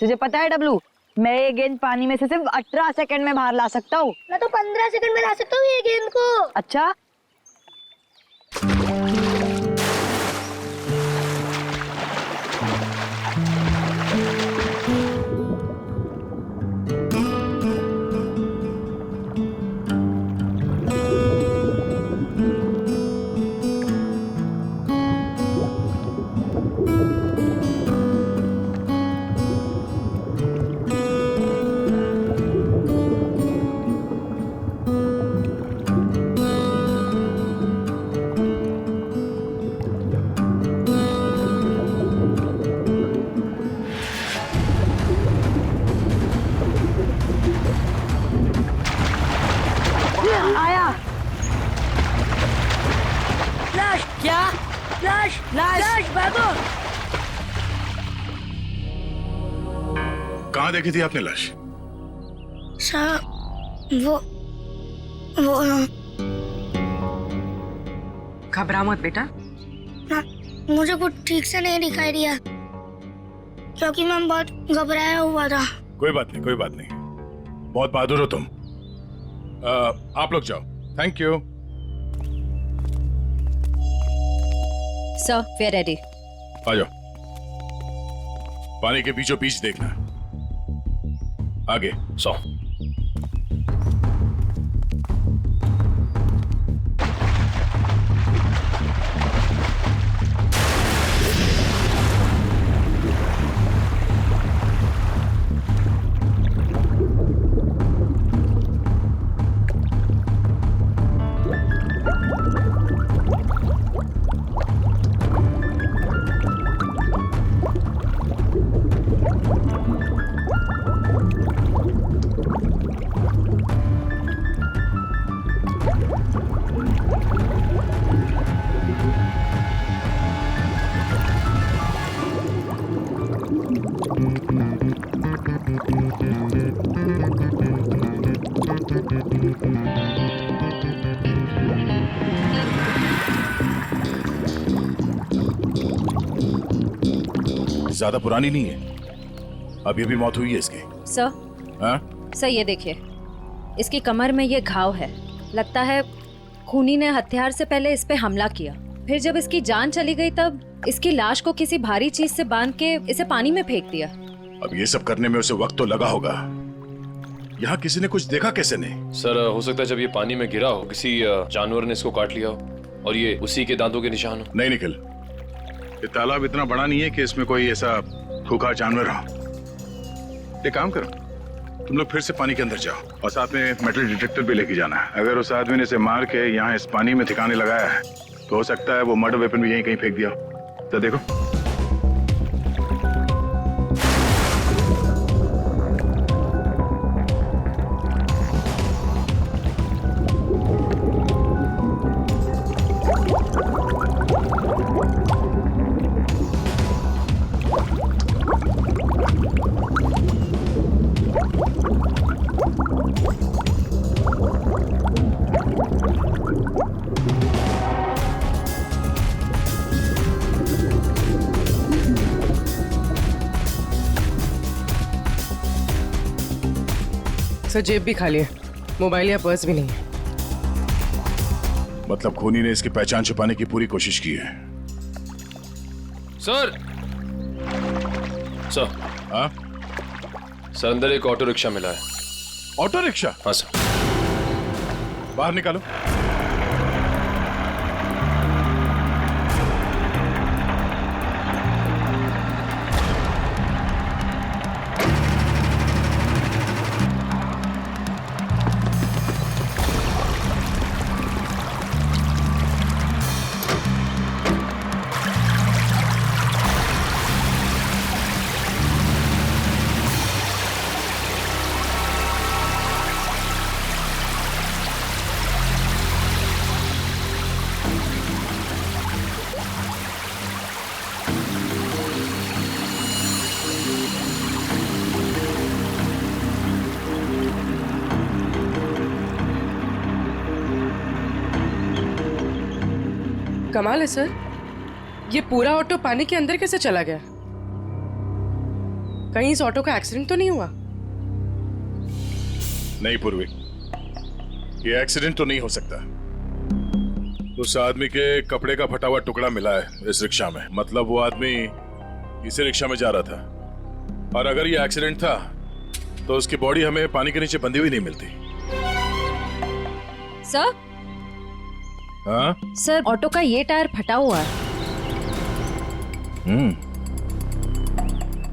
तुझे पता है डब्लू, मैं ये गेंद पानी में से सिर्फ 18 सेकंड में बाहर ला सकता हूँ। मैं तो 15 सेकंड में ला सकता हूँ ये गेंद को। अच्छा, आया। फ्लैश क्या? Flash flash! फ्लैश भागो। कहाँ देखी थी आपने लाश? सर वो घबरा मत बेटा। ना, मुझे कुछ ठीक से नहीं दिखाई दिया क्योंकि मैं बहुत घबराया हुआ था। कोई बात नहीं, कोई बात नहीं, बहुत बहादुर हो तुम। आप लोग जाओ। Thank you. Sir, we are ready. आ जाओ। पानी के बीचों बीच देखना। आगे 100। ज्यादा पुरानी नहीं है, अभी अभी मौत हुई है इसकी। सर, हाँ? सर ये देखिए, इसकी कमर में ये घाव है। लगता है खूनी ने हथियार से पहले इस पे हमला किया, फिर जब इसकी जान चली गई तब इसकी लाश को किसी भारी चीज से बांध के इसे पानी में फेंक दिया। अब ये सब करने में उसे वक्त तो लगा होगा। यहाँ किसी ने कुछ देखा कैसे नहीं? सर हो सकता है जब ये पानी में गिरा हो किसी जानवर ने इसको काट लिया हो और ये उसी के दांतों के निशान हो। नहीं निखिल, ये तालाब इतना बड़ा नहीं है कि इसमें कोई ऐसा खूंखार जानवर हो। एक काम करो, तुम लोग फिर से पानी के अंदर जाओ और साथ में मेटल डिटेक्टर भी लेके जाना। अगर उस आदमी ने इसे मार के यहाँ इस पानी में ठिकाने लगाया है तो हो सकता है वो मर्डर वेपन भी यहीं कहीं फेंक दिया हो। तो देखो। सर जेब भी खाली है, मोबाइल या पर्स भी नहीं है। मतलब खूनी ने इसकी पहचान छुपाने की पूरी कोशिश की है। सर सर हाँ? सर अंदर एक ऑटो रिक्शा मिला है। Auto rickshaw? हाँ सर। बाहर निकालो। कमाल है सर, ये पूरा ऑटो पानी के अंदर कैसे चला गया? कहीं इस ऑटो का एक्सीडेंट तो नहीं हुआ? नहीं पूर्वी, ये एक्सीडेंट तो नहीं हो सकता। उस आदमी के कपड़े का फटा हुआ टुकड़ा मिला है इस रिक्शा में, मतलब वो आदमी इसी रिक्शा में जा रहा था। और अगर ये एक्सीडेंट था तो उसकी बॉडी हमें पानी के नीचे बंधी हुई नहीं मिलती। सर, हाँ? सर ऑटो का ये टायर फटा हुआ है।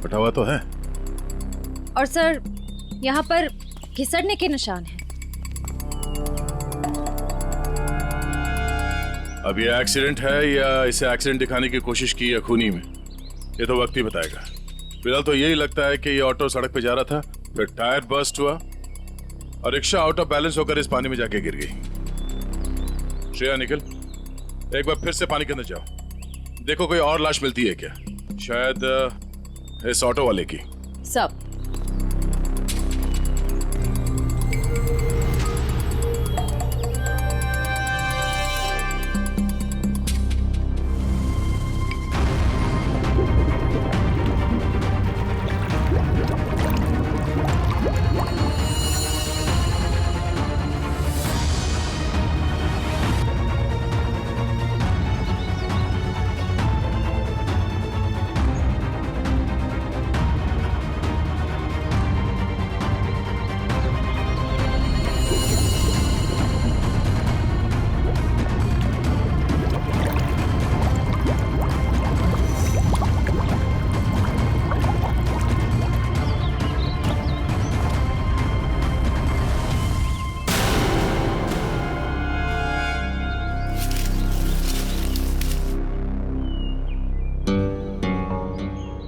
फटा हुआ तो है। और सर यहाँ पर घिसड़ने के निशान हैं। अब ये एक्सीडेंट है या इसे एक्सीडेंट दिखाने की कोशिश की है खूनी में, ये तो वक्त ही बताएगा। फिलहाल तो यही लगता है कि ये ऑटो सड़क पे जा रहा था, फिर टायर बर्स्ट हुआ और रिक्शा आउट ऑफ बैलेंस होकर इस पानी में जाके गिर गई। श्रेया, निकल, एक बार फिर से पानी के अंदर जाओ, देखो कोई और लाश मिलती है क्या, शायद इस ऑटो वाले की। सब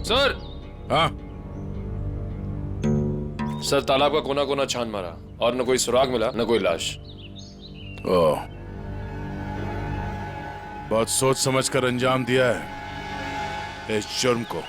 सर। हाँ? सर तालाब का कोना कोना छान मारा और न कोई सुराग मिला न कोई लाश। ओह, बहुत सोच समझ कर अंजाम दिया है इस जुर्म को।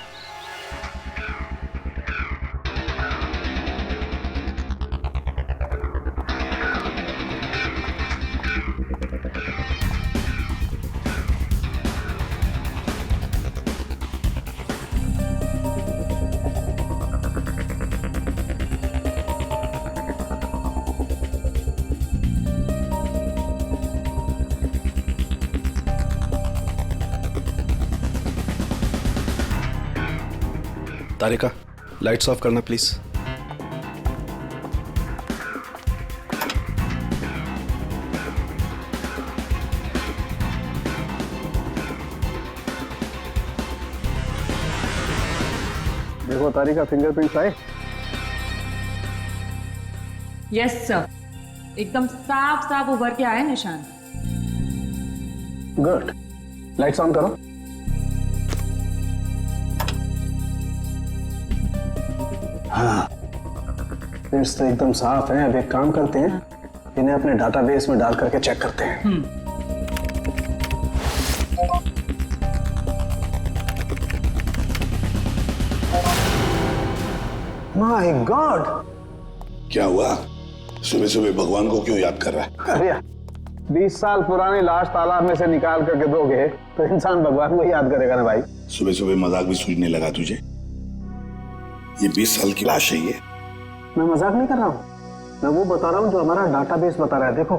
तारिका, लाइट्स ऑफ करना प्लीज। देखो तारिका, फिंगरप्रिंट्स आए। यस सर, एकदम साफ साफ उभर के आए निशान। गुड, लाइट्स ऑन करो। हाँ, प्रिंट्स तो एकदम साफ हैं। अब एक काम करते हैं, इन्हें अपने डाटाबेस में डाल करके चेक करते हैं। My God! क्या हुआ? सुबह सुबह भगवान को क्यों याद कर रहा है? अरे 20 साल पुरानी लाश तालाब में से निकाल करके दोगे तो इंसान भगवान को याद करेगा ना भाई। सुबह सुबह मजाक भी सूझने लगा तुझे? ये 20 साल की लाश है ये। मैं मजाक नहीं कर रहा हूँ, मैं वो बता रहा हूँ जो हमारा डाटाबेस बता रहा है। देखो,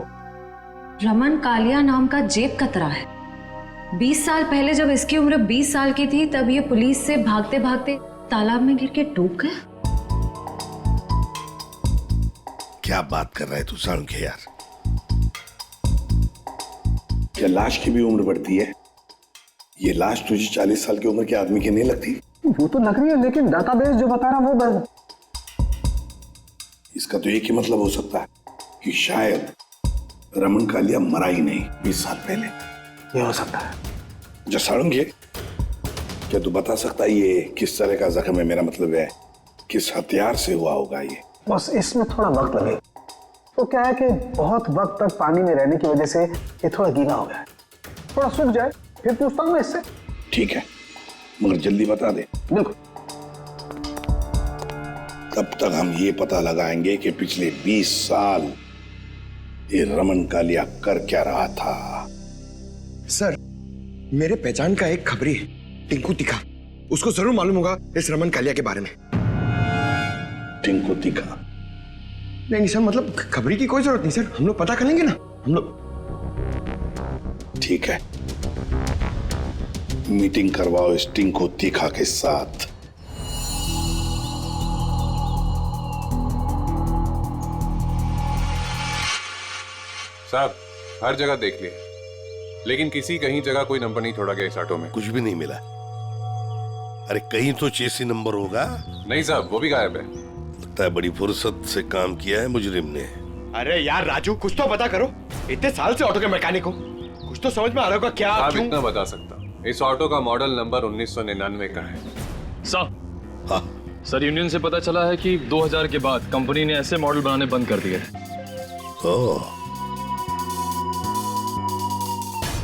रमन कालिया नाम का जेब कतरा है। 20 साल पहले जब इसकी उम्र 20 साल की थी तब ये पुलिस से भागते भागते तालाब में गिर के डूब गया। क्या बात कर रहा है तू साळुंखे यार? क्या लाश की भी उम्र बढ़ती है? ये लाश तुझे 40 साल की उम्र के आदमी की नहीं लगती? वो तो लग रही है, लेकिन डाटाबेस जो बता रहा है वो इसका तो एक ही मतलब हो सकता है कि शायद रमन कालिया मरा ही नहीं 20 साल पहले। ये हो सकता है। जो साळुंखे, क्या तू बता सकता है ये किस तरह का जख्म है? मेरा मतलब है किस हथियार से हुआ होगा ये? बस इसमें थोड़ा वक्त लगेगा। तो क्या है कि बहुत वक्त तक पानी में रहने की वजह से ये थोड़ा गीला हो गया है। थोड़ा सूख जाए फिर पूछता हूँ मैं इससे। ठीक है, मगर जल्दी बता दे। बिल्कुल। तब तक हम ये पता लगाएंगे कि पिछले 20 साल ये रमन कालिया कर क्या रहा था। सर, मेरे पहचान का एक खबरी है, टिंकू तिखा। उसको जरूर मालूम होगा इस रमन कालिया के बारे में। टिंकू तीखा। नहीं सर, मतलब खबरी की कोई जरूरत नहीं सर, हम लोग पता कर लेंगे ना हम लोग। ठीक है, मीटिंग करवाओ इस टिंकू तीखा के साथ। साहब हर जगह देख लिए, लेकिन किसी कहीं जगह कोई नंबर नहीं छोड़ा गया इस ऑटो में। कुछ भी नहीं मिला। अरे कहीं तो चेसी नंबर होगा। नहीं साहब, वो भी गायब है। लगता है बड़ी फुर्सत से काम किया है मुजरिम ने। अरे यार राजू, कुछ तो पता करो, इतने साल से ऑटो के मैकेनिक हो, कुछ तो समझ में आ रहा होगा क्या साहब क्यों? इतना बता सकता, इस ऑटो का मॉडल नंबर 1999 का है। साहब हाँ सर, यूनियन से पता चला है कि 2000 के बाद कंपनी ने ऐसे मॉडल बनाने बंद कर दिए। ओह,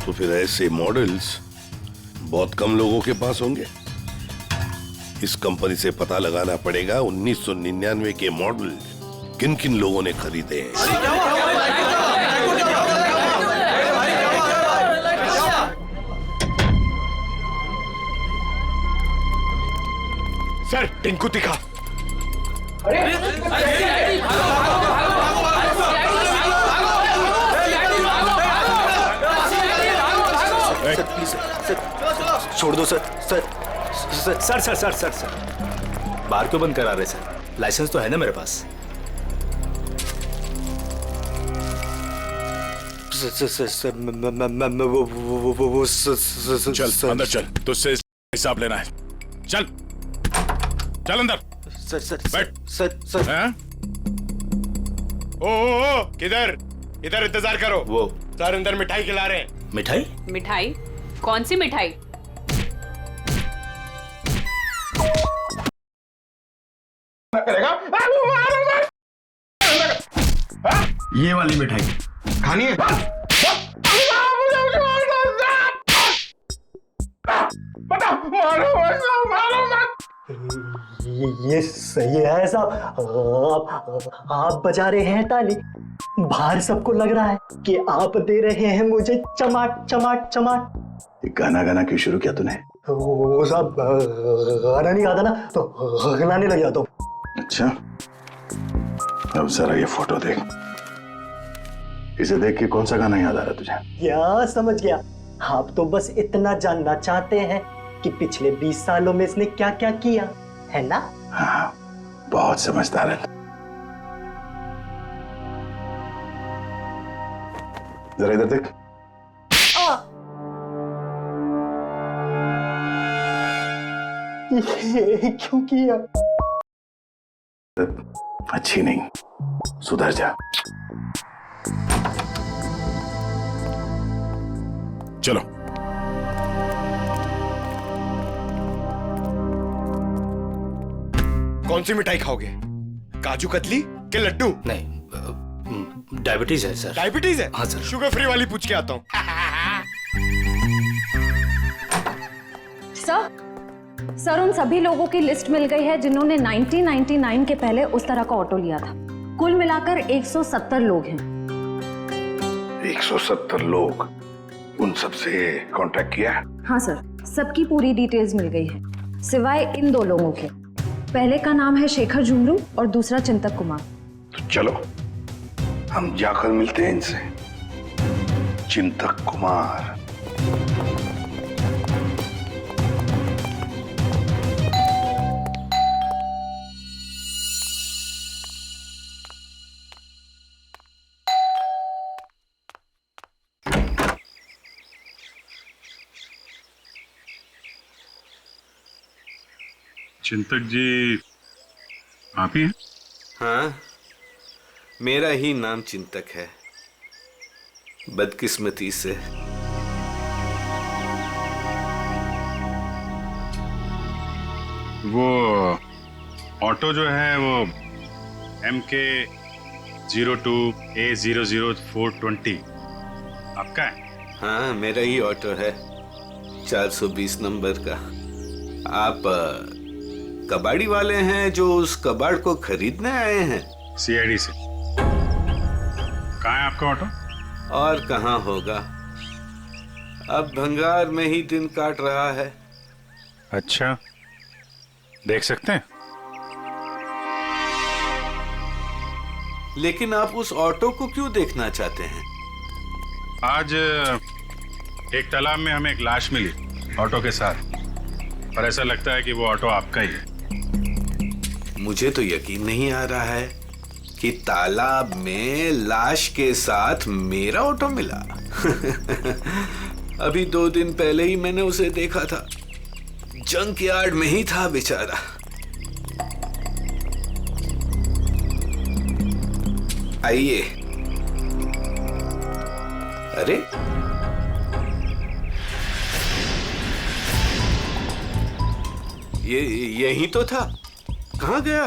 तो फिर ऐसे मॉडल्स बहुत कम लोगों के पास होंगे। इस कंपनी से पता लगाना पड़ेगा 1999 के मॉडल किन किन लोगों ने खरीदे हैं। सर टिंकू तीखा। छोड़ दो सर। सर बार क्यों बंद करा रहे सर? लाइसेंस तो है ना मेरे पास। चल अंदर चल, तुझसे हिसाब लेना है। चल चल अंदर। बैठ। हैं? ओ किधर इधर इंतजार करो। वो सर अंदर मिठाई खिला रहे हैं। मिठाई? मिठाई? कौन सी मिठाई? ये वाली मिठाई खानी है? ये सही है साहब। आप बजा रहे हैं ताली, बाहर सबको लग रहा है कि आप दे रहे हैं मुझे चमाट चमाट चमाट। गाना गाना क्यों शुरू किया तूने? वो साहब गाना नहीं आता ना तो गाने लग जाता हूँ। अच्छा, अब जरा ये फोटो देख। इसे देख के कौन सा गाना याद आ रहा तुझे? क्या समझ गया? आप तो बस इतना जानना चाहते हैं कि पिछले 20 सालों में इसने क्या क्या किया है ना? हाँ, बहुत समझदार है। जरा इधर देख। ये क्यों किया? अच्छी नहीं, सुधर जा। चलो। कौन सी मिठाई खाओगे? काजू कतली के लड्डू? नहीं, डायबिटीज है सर। डायबिटीज है? हाँ सर। शुगर फ्री वाली पूछ के आता हूँ। सर उन सभी लोगों की लिस्ट मिल गई है जिन्होंने 1999 के पहले उस तरह का ऑटो लिया था। कुल मिलाकर 170 लोग हैं। 170 लोग? उन सबसे कांटेक्ट किया? हाँ सर, सबकी पूरी डिटेल्स मिल गई है सिवाय इन 2 लोगों के। पहले का नाम है शेखर झुमरू और दूसरा चिंतक कुमार। तो चलो हम जाकर मिलते हैं इनसे। चिंतक कुमार। चिंतक जी आप ही हैं? हाँ, मेरा ही नाम चिंतक है, बदकिस्मती से। वो ऑटो जो है वो MK 02A00420 आपका है? हाँ, मेरा ही ऑटो है, 420 नंबर का। आप कबाड़ी वाले हैं जो उस कबाड़ को खरीदने आए हैं? CID से। कहाँ है आपका ऑटो? और कहाँ होगा, अब भंगार में ही दिन काट रहा है। अच्छा, देख सकते हैं? लेकिन आप उस ऑटो को क्यों देखना चाहते हैं? आज एक तालाब में हमें एक लाश मिली ऑटो के साथ, और ऐसा लगता है कि वो ऑटो आपका ही है। मुझे तो यकीन नहीं आ रहा है कि तालाब में लाश के साथ मेरा ऑटो मिला। अभी 2 दिन पहले ही मैंने उसे देखा था, जंक यार्ड में ही था बेचारा। आइए। अरे ये यही तो था, कहाँ गया?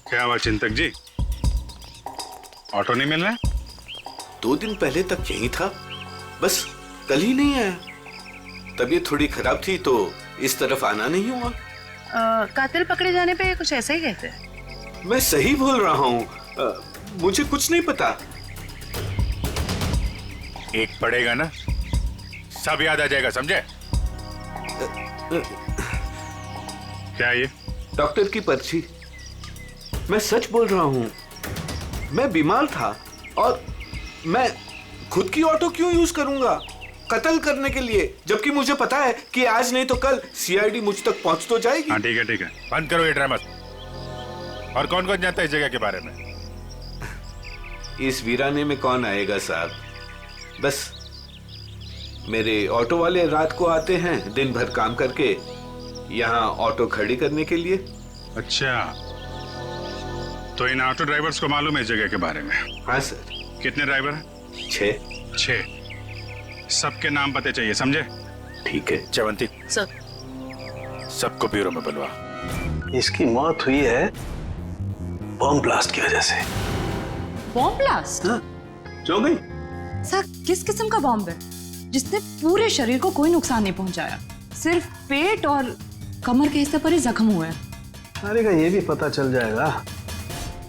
क्या हुआ चिंतक जी, ऑटो नहीं मिल रहा? 2 दिन पहले तक यही था, बस कल ही नहीं आया। तबीयत थोड़ी खराब थी तो इस तरफ आना नहीं हुआ। कातिल पकड़े जाने पे कुछ ऐसा ही कहते हैं। मैं सही बोल रहा हूँ, मुझे कुछ नहीं पता। एक पड़ेगा ना, सब याद आ जाएगा, समझे? क्या ये? डॉक्टर की पर्ची। मैं सच बोल रहा हूँ, मैं बीमार था और मैं खुद की ऑटो क्यों यूज करूंगा कत्ल करने के लिए, जबकि मुझे पता है कि आज नहीं तो कल सीआईडी मुझ तक पहुंच तो जाएगी। हाँ ठीक है, बंद करो ये ड्रामा। और कौन कौन जानता है इस जगह के बारे में? इस वीराने में कौन आएगा साहब, बस मेरे ऑटो वाले रात को आते हैं दिन भर काम करके यहाँ ऑटो खड़ी करने के लिए। अच्छा, तो इन ऑटो ड्राइवर्स को मालूम है इस जगह के बारे में? हाँ सर। कितने ड्राइवर हैं? 6। सबके नाम पते चाहिए, समझे? ठीक है। चवंती सर, सबको ब्यूरो में बुलवा। इसकी मौत हुई है बॉम्ब ब्लास्ट की वजह से। Bomb blast? जो गई? सर, किस किस्म का बॉम्ब है जिसने पूरे शरीर को कोई नुकसान नहीं पहुंचाया, सिर्फ पेट और कमर के हिस्से पर ही जख्म हुए हैं। अरे का ये भी पता चल जाएगा,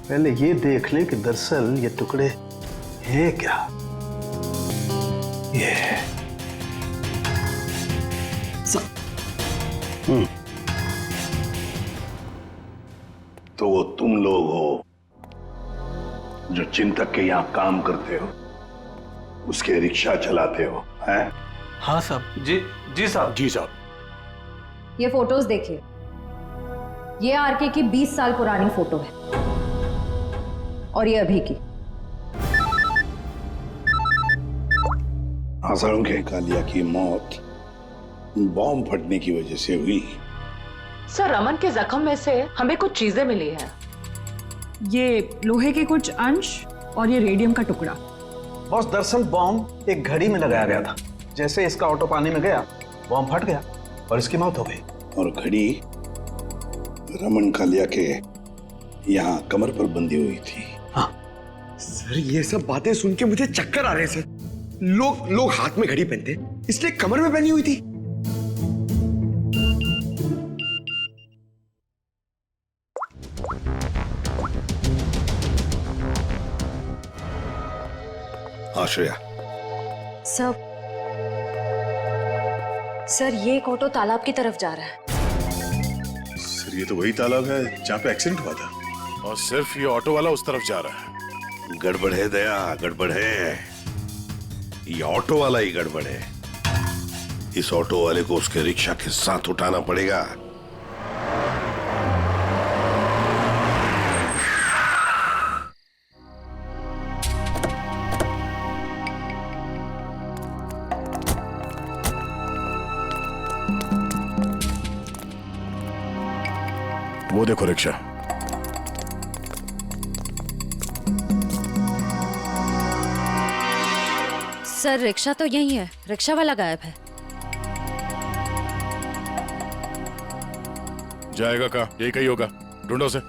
पहले ये देख लें कि दरअसल ये टुकड़े हैं क्या। ये तो वो तुम लोग हो जो चिंतक के यहाँ काम करते हो, उसके रिक्शा चलाते हो, हैं? हाँ साहब। जी साहब। जी साहब। ये फोटोज देखिए, ये आरके की 20 साल पुरानी फोटो है और ये अभी की। आसाराम के कालिया की मौत बॉम्ब फटने की वजह से हुई। सर, रमन के जख्म में से हमें कुछ चीजें मिली हैं। ये लोहे के कुछ अंश और ये रेडियम का टुकड़ा। बॉस, दरअसल बॉम्ब एक घड़ी में लगाया गया था, जैसे इसका ऑटो पानी में गया बॉम्ब फट गया और इसकी मौत हो गई। और घड़ी रमन कालिया के यहाँ कमर पर बंधी हुई थी। हाँ सर, ये सब बातें सुन के मुझे चक्कर आ रहे हैं सर। लोग हाथ में घड़ी पहनते इसलिए कमर में पहनी हुई थी। आश्रया, सर ये एक ऑटो तालाब की तरफ जा रहा है। सर ये तो वही तालाब है जहाँ पे एक्सीडेंट हुआ था, और सिर्फ ये ऑटो वाला उस तरफ जा रहा है। गड़बड़ है दया, गड़बड़ है। ये ऑटो वाला ही गड़बड़ है। इस ऑटो वाले को उसके रिक्शा के साथ उठाना पड़ेगा। वो देखो रिक्शा। सर रिक्शा तो यही है, रिक्शा वाला गायब है। जाएगा कहाँ? यही कहीं होगा, ढूंढो उसे।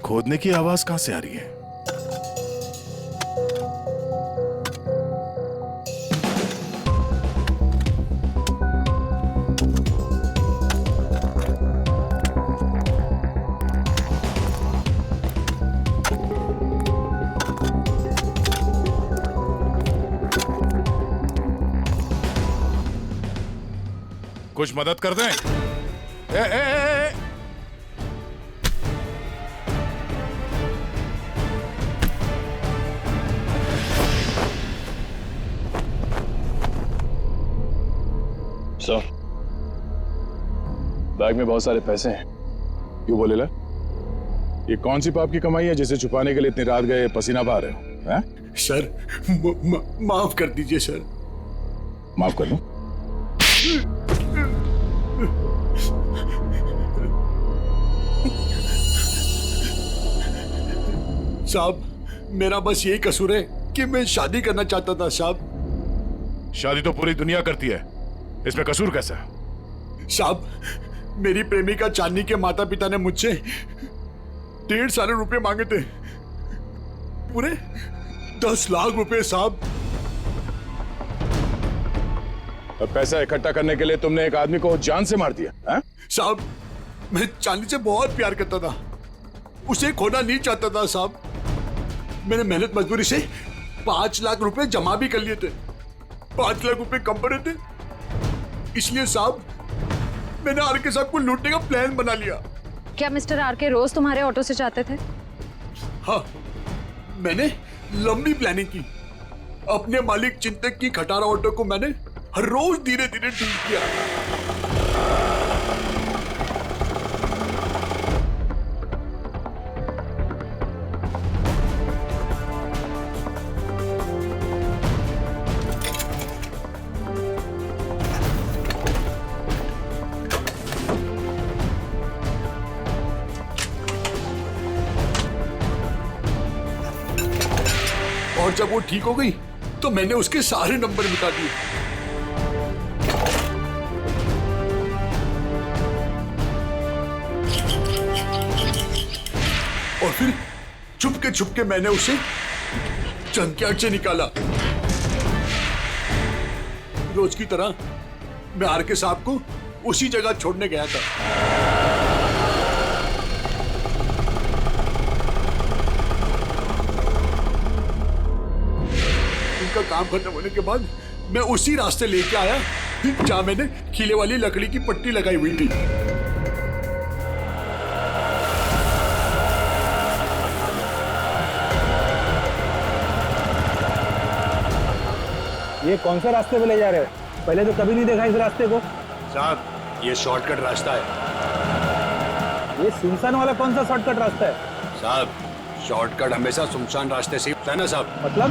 खोदने की आवाज कहां से आ रही है? कुछ मदद कर दें? ए। सर, बैग में बहुत सारे पैसे हैं। क्यों बोले ला? ये कौन सी पाप की कमाई है जिसे छुपाने के लिए इतनी रात गए पसीना बहा रहे हो? हैं? सर माफ कर दीजिए सर। माफ कर दूं? साहब, मेरा बस यही कसूर है कि मैं शादी करना चाहता था साहब। शादी तो पूरी दुनिया करती है, इसमें कसूर कैसा? साहब, मेरी प्रेमिका चांदनी के माता पिता ने मुझसे 1.5 साल रुपए मांगे थे, पूरे 10 लाख रुपए साहब। अब पैसा इकट्ठा करने के लिए तुमने एक आदमी को जान से मार दिया? हैं? साहब, मैं चांदनी से बहुत प्यार करता था, उसे खोना नहीं चाहता था साहब। मैंने मेहनत मजदूरी से 5 लाख रुपए जमा भी कर लिए थे। 5 लाख रुपए कम पड़े थे, इसलिए साहब मैंने आरके साहब को लूटने का प्लान बना लिया। क्या मिस्टर आरके रोज तुम्हारे ऑटो से जाते थे? हाँ, मैंने लंबी प्लानिंग की। अपने मालिक चिंतक की खटारा ऑटो को मैंने हर रोज धीरे धीरे ठीक किया। और जब वो ठीक हो गई तो मैंने उसके सारे नंबर मिटा दिए। और फिर छुपके मैंने उसे जंकयार्ड से निकाला। रोज की तरह मैं आरके साहब को उसी जगह छोड़ने गया था। का काम खत्म होने के बाद मैं उसी रास्ते लेके आया जहां मैंने खीले वाली लकड़ी की पट्टी लगाई हुई थी। ये कौन सा रास्ते पे ले जा रहे हो? पहले तो कभी नहीं देखा इस रास्ते को। साहब, ये शॉर्टकट रास्ता है। ये सुनसान वाला कौन सा शॉर्टकट रास्ता है? साहब, शॉर्टकट हमेशा सुनसान रास्ते से होता है ना साहब। मतलब?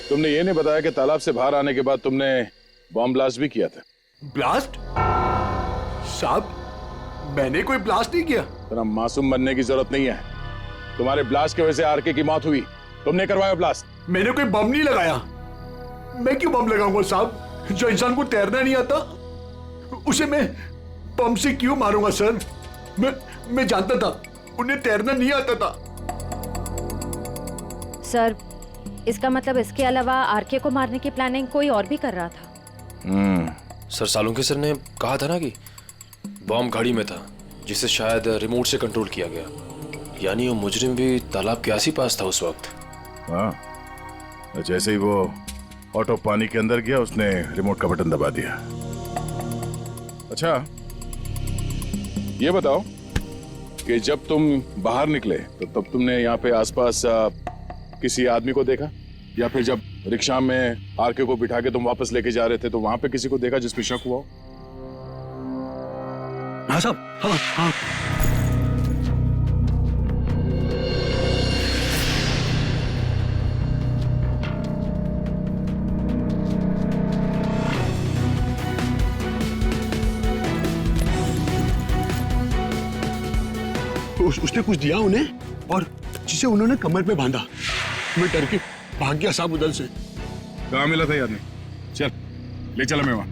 तुमने ये नहीं बताया कि तालाब से बाहर आने के बाद तुमने बॉम्ब ब्लास्ट भी किया था। ब्लास्ट? साहब, मैंने कोई ब्लास्ट नहीं किया। तेरा मासूम बनने की जरूरत नहीं है। तुम्हारे ब्लास्ट की वजह से आरके की मौत हुई, तुमने करवाया ब्लास्ट। मैंने कोई बम नहीं लगाया। मैं क्यों बम लगाऊंगा साहब? जो इंसान को तैरना नहीं आता उसे मैं बम से क्यों मारूंगा सर? मैं जानता था उन्हें तैरना नहीं आता था। सर, इसका मतलब इसके अलावा आरके को मारने की प्लानिंग कोई और भी कर रहा था। सर, सालुंके सर ने कहा था ना कि बॉम्ब गाड़ी में था, जिसे शायद रिमोट से कंट्रोल किया गया। यानी वो मुजरिम भी तालाब के आस ही पास था उस वक्त। हाँ, जैसे ही वो ऑटो पानी के अंदर गया उसने रिमोट का बटन दबा दिया। अच्छा, ये बताओ कि जब तुम बाहर निकले तो तब तुमने यहाँ पे आसपास किसी आदमी को देखा, या फिर जब रिक्शा में आरके को बिठा के तुम वापस लेके जा रहे थे तो वहां पे किसी को देखा जिसपे शक हुआ हो? हाँ साहब, हाँ। उसने कुछ दिया उन्हें और जिसे उन्होंने कमर पे बांधा। मैं डर के भाग गया साहब उधर से। कहाँ मिला था ये आदमी? चल ले चला मैं वहां।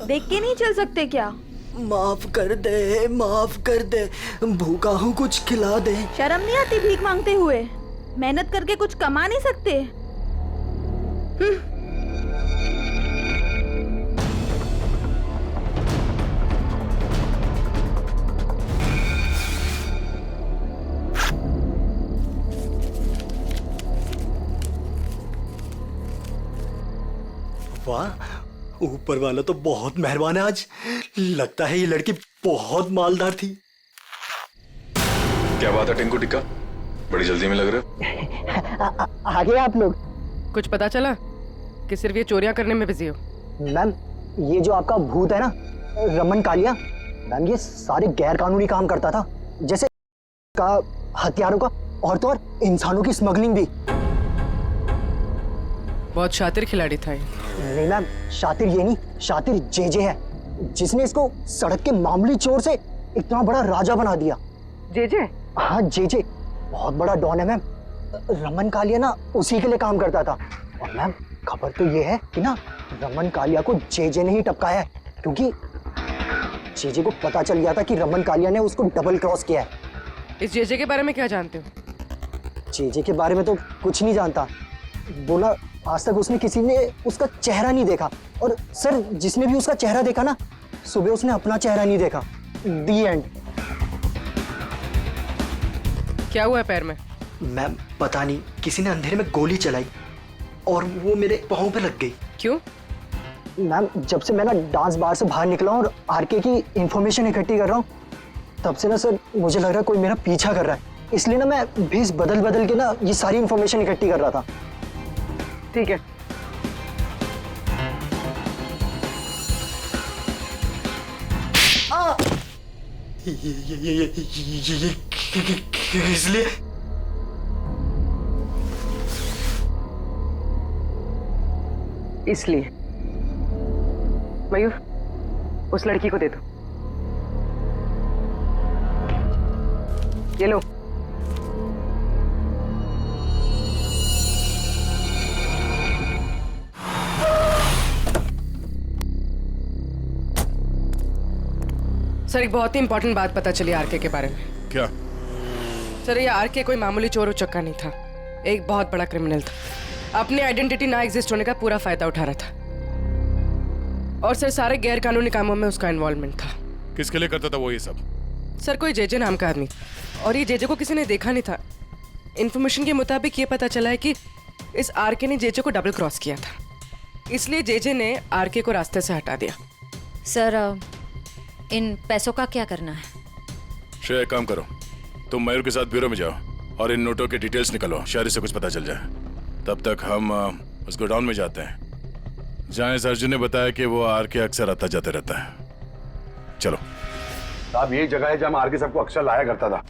देख के नहीं चल सकते क्या? माफ कर दे, भूखा हूँ, कुछ खिला दे। शर्म नहीं आती भीख मांगते हुए? मेहनत करके कुछ कमा नहीं सकते? वाह, ऊपर वाला तो बहुत मेहरबान है आज। लगता है ये लड़की बहुत मालदार थी। क्या बात है टिंकू टिक्का, बड़ी जल्दी में लग रहे हो। आगे आप लोग। कुछ पता चला कि सिर्फ ये चोरियां करने में बिजी हो? मैम, ये जो आपका भूत है ना, रमन कालिया, मैम ये सारे गैर कानूनी काम करता था, जैसे का हथियारों का और तो और इंसानों की स्मगलिंग भी। बहुत शातिर खिलाड़ी था ये। नहीं मैम, शातिर ये नहीं, शातिर जेजे है, जिसने इसको सड़क के मामूली चोर से इतना बड़ा राजा बना दिया। जेजे? हाँ जेजे, बहुत बड़ा डॉन है मैम। रमन कालिया ना उसी के लिए काम करता था। और मैम खबर तो ये है कि ना रमन कालिया को जेजे ने ही टपकाया है, क्योंकि जेजे को पता चल गया था कि रमन कालिया ने उसको डबल क्रॉस किया है। इस जेजे के बारे में क्या जानते हो? जेजे के बारे में तो कुछ नहीं जानता, बोला आज तक उसने किसी ने उसका चेहरा नहीं देखा। और सर, जिसने भी उसका चेहरा देखा ना, सुबह उसने अपना चेहरा नहीं देखा। दी एंड। क्या हुआ पैर में? मैम पता नहीं, किसी ने अंधेरे में गोली चलाई और वो मेरे पाँव पे लग गई। क्यों? मैम जब से मैं ना डांस बार से बाहर निकला हूँ और आरके की इंफॉर्मेशन इकट्ठी कर रहा हूँ, तब से ना सर मुझे लग रहा है कोई मेरा पीछा कर रहा है। इसलिए ना मैं भेस बदल बदल के ना ये सारी इंफॉर्मेशन इकट्ठी कर रहा था। ठीक है। इसलिए मयूर, उस लड़की को दे दो। ये लो। सर एक बहुत ही इंपॉर्टेंट बात पता चली आरके के बारे में। क्या? सर ये आरके कोई मामूली चोर उचक्का नहीं था, एक बहुत बड़ा क्रिमिनल था। अपनी आइडेंटिटी ना एग्जिस्ट होने का पूरा फायदा उठा रहा था। और सर सारे गैर कानूनी कामों में उसका इन्वॉल्वमेंट था। किसके लिए करता था वो ये सब? सर कोई जेजे नाम का आदमी था, और ये जेजे को किसी ने देखा नहीं था। इन्फॉर्मेशन के मुताबिक ये पता चला है कि इस आरके ने जेजे को डबल क्रॉस किया था, इसलिए जेजे ने आरके को रास्ते से हटा दिया। सर इन पैसों का क्या करना है? श्रेया एक काम करो, तुम मयूर के साथ ब्यूरो में जाओ और इन नोटों के डिटेल्स निकालो, शायद इससे कुछ पता चल जाए। तब तक हम उस गोडाउन में जाते हैं जहाँ इस अर्जुन ने बताया कि वो आरके अक्सर आता जाते रहता है। चलो। साहब यही जगह है जहाँ आरके सबको अक्सर लाया करता था।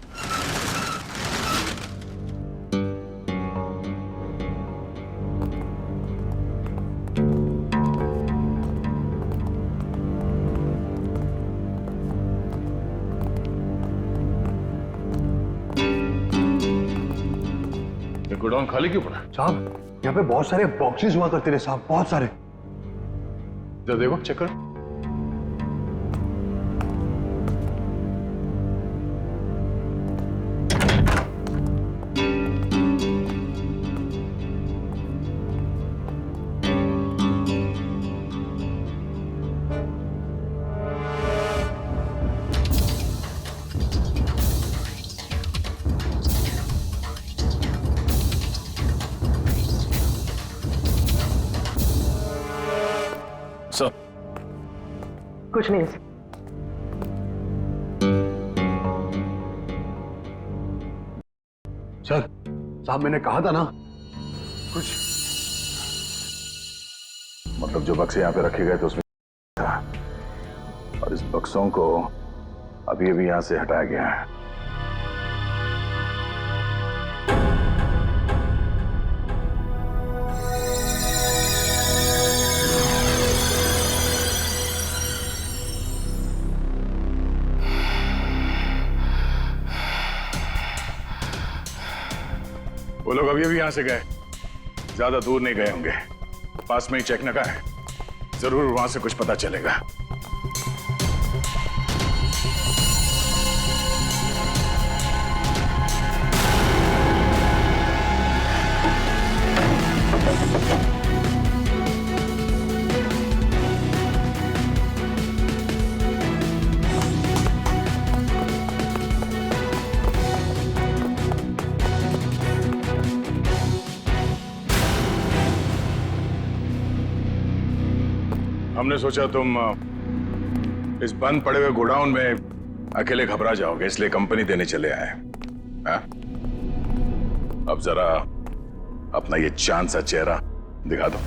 गोडाउन खाली क्यों पड़ा? साहब यहाँ पे बहुत सारे बॉक्सेस हुआ करते थे साहब, बहुत सारे। जरा देखो, चेक करो। कुछ नहीं। सर साहब मैंने कहा था ना कुछ। मतलब जो बक्से यहाँ पे रखे गए थे उसमें था, और इस बक्सों को अभी अभी यहाँ से हटाया गया है। वो लोग अभी अभी यहां से गए, ज्यादा दूर नहीं गए होंगे, पास में ही चेक नका है, जरूर वहां से कुछ पता चलेगा। हमने सोचा तुम इस बंद पड़े हुए गोडाउन में अकेले घबरा जाओगे, इसलिए कंपनी देने चले आए। हाँ? अब जरा अपना ये चांद सा चेहरा दिखा दो।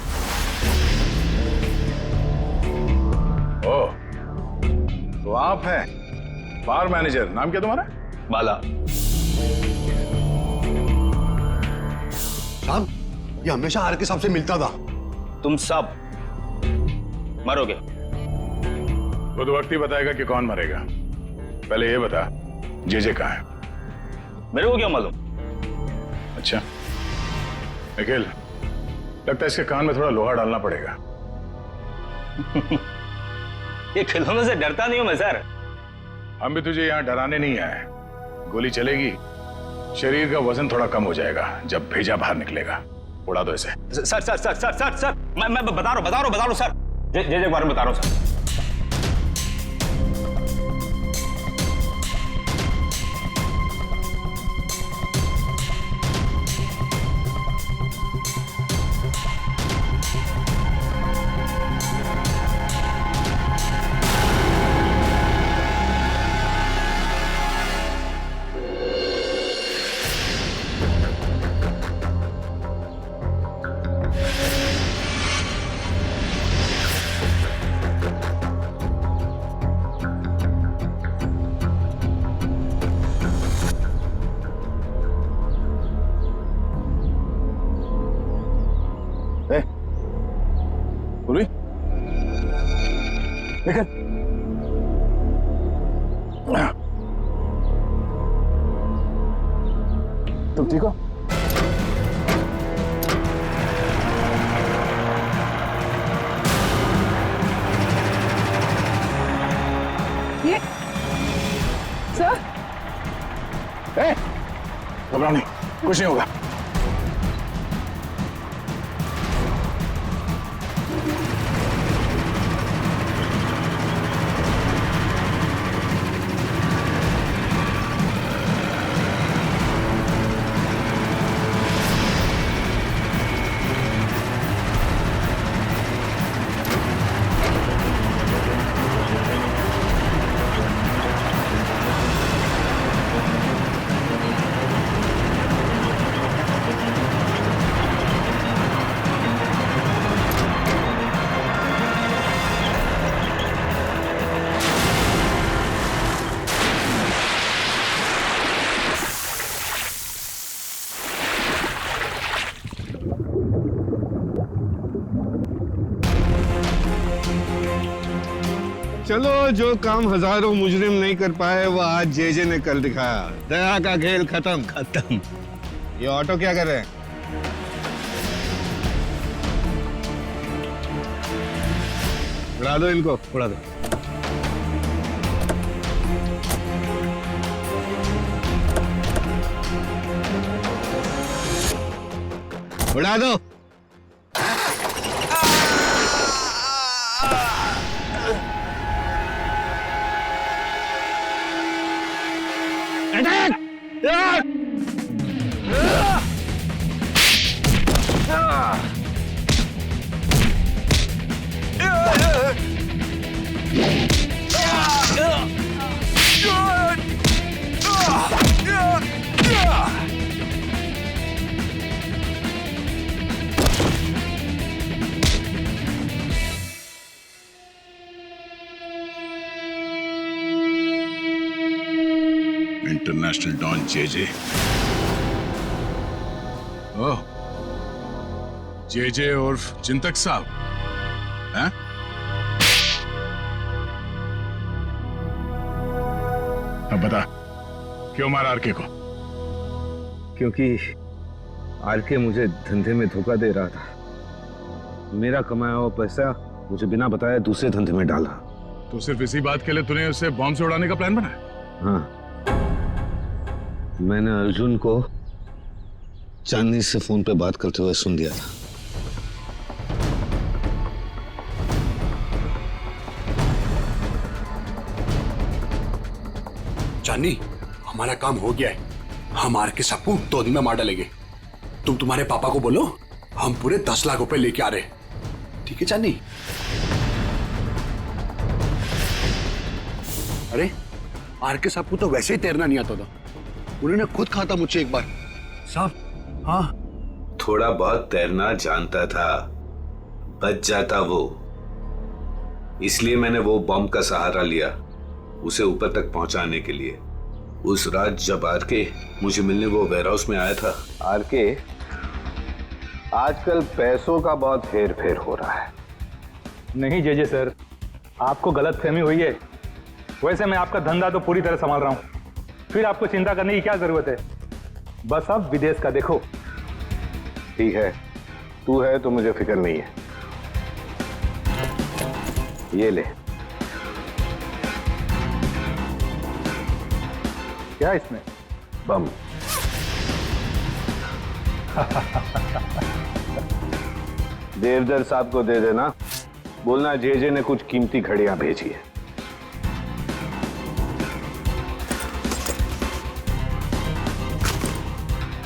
ओह, तो आप हैं बार मैनेजर। नाम क्या तुम्हारा? बाला। साहब, ये हमेशा आर के साहब से मिलता था। तुम सब मरोगे। वो तो वक्त ही बताएगा कि कौन मरेगा। पहले ये बता, जे कहाँ है? मेरे को क्या मालूम? अच्छा निखिल, लगता है इसके कान में थोड़ा लोहा डालना पड़ेगा। ये खिलौनों से डरता नहीं हूं मैं सर। हम भी तुझे यहाँ डराने नहीं आए। गोली चलेगी, शरीर का वजन थोड़ा कम हो जाएगा जब भेजा बाहर निकलेगा। उड़ा दो इसे। Sir sir sir sir sir sir मैं बता रहा हूँ सर। जे के बारे में बता रहा हूँ सर। निकल। तुम ठीक हो? ये सर, घबराओ नहीं, कुछ नहीं होगा। चलो, जो काम हजारों मुजरिम नहीं कर पाए वो आज जे ने कर दिखाया। दया का खेल खत्म। ये ऑटो क्या कर रहे हैं? उड़ा दो इनको, उड़ा दो। उड़ा दो। इंटरनेशनल डॉन जे। ओह, जे उर्फ चिंतक साहब हैं? अब बता, क्यों मारा आरके को? क्योंकि आरके मुझे धंधे में धोखा दे रहा था। मेरा कमाया हुआ पैसा मुझे बिना बताए दूसरे धंधे में डाला। तो सिर्फ इसी बात के लिए तूने उसे बॉम्ब से उड़ाने का प्लान बनाया? हाँ, मैंने अर्जुन को चांदनी से फोन पे बात करते हुए सुन लिया था। चांदनी, हमारा काम हो गया है। हम आर के सबको 2 दिन में मार डालेंगे। तुम तुम्हारे पापा को बोलो हम पूरे 10 लाख रुपए लेके आ रहे हैं। ठीक है चांदनी? अरे आर के साहब को तो वैसे ही तैरना नहीं आता था, उन्होंने खुद कहा था मुझसे एक बार। साहब, हाँ, थोड़ा बहुत तैरना जानता था, बच जाता वो। इसलिए मैंने वो बॉम्ब का सहारा लिया उसे ऊपर तक पहुंचाने के लिए। उस रात जब आरके मुझे मिलने वो वेयरहाउस में आया था। आरके, आजकल पैसों का बहुत हेर फेर हो रहा है। नहीं जेजे सर, आपको गलतफहमी हुई है। वैसे मैं आपका धंधा तो पूरी तरह संभाल रहा हूं, फिर आपको चिंता करने की क्या जरूरत है? बस आप विदेश का देखो। ठीक है, तू है तो मुझे फिक्र नहीं है। ये ले। क्या इसमें? बम। देवदर साहब को दे देना, बोलना जेजे ने कुछ कीमती घड़ियां भेजी है।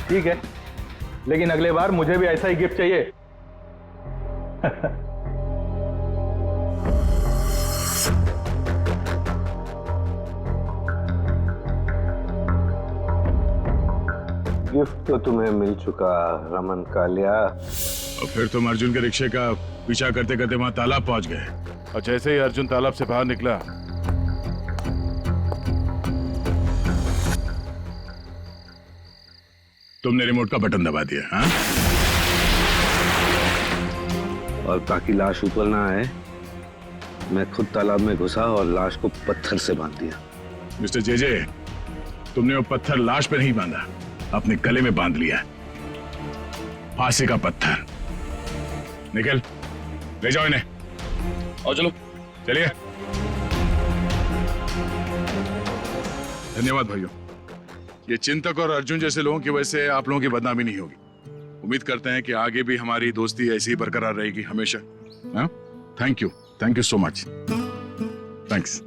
ठीक है, लेकिन अगले बार मुझे भी ऐसा ही गिफ्ट चाहिए। गिफ्ट तो तुम्हें मिल चुका रमन कालिया। और फिर तुम अर्जुन के रिक्शे का पीछा करते करते वहां तालाब पहुंच गए, और जैसे ही अर्जुन तालाब से बाहर निकला तुमने रिमोट का बटन दबा दिया। हाँ? और ताकि लाश ऊपर ना आए, मैं खुद तालाब में घुसा और लाश को पत्थर से बांध दिया। मिस्टर जेजे, तुमने वो पत्थर लाश पे नहीं बांधा, अपने गले में बांध लिया। फांसी का पत्थर। निकल, ले जाओ इन्हें। और चलो, चलिए। धन्यवाद भाइयों। ये चिंतक और अर्जुन जैसे लोगों की वजह से आप लोगों की बदनामी नहीं होगी। उम्मीद करते हैं कि आगे भी हमारी दोस्ती ऐसी ही बरकरार रहेगी हमेशा। हाँ? Thank you so much. Thanks.